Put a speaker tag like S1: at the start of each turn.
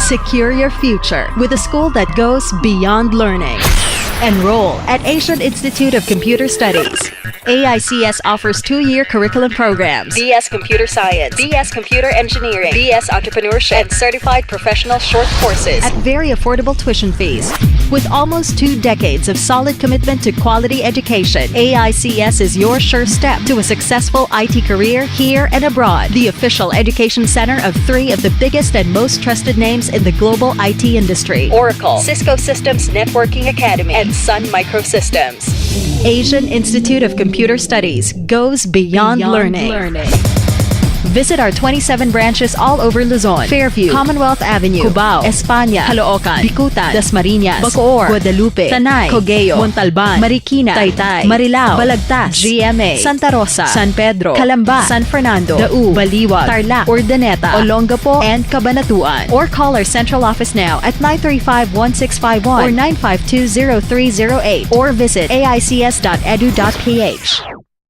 S1: Secure your future with a school that goes beyond learning. Enroll at Asian Institute of Computer Studies. AICS offers 2-year curriculum programs: BS Computer Science, BS Computer Engineering, BS Entrepreneurship, and Certified Professional Short Courses at very affordable tuition fees. With almost 2 decades of solid commitment to quality education, AICS is your sure step to a successful IT career here and abroad. The official education center of 3 of the biggest and most trusted names in the global IT industry: Oracle, Cisco Systems Networking Academy, and Sun Microsystems. Asian Institute of Computer Studies goes beyond learning. Visit our 27 branches all over Luzon, Fairview, Commonwealth Avenue, Cubao, España, Caloocan, Bicutan, Dasmariñas, Bacoor, Guadalupe, Tanay, Cogeo, Montalban, Marikina, Taytay, Marilao, Balagtas, GMA, Santa Rosa, San Pedro, Calamba, San Fernando, Dau, Baliwag, Tarlac, Urdaneta, Olongapo, and Cabanatuan. Or call our central office now at 935-1651 or 952-0308 or visit aics.edu.ph.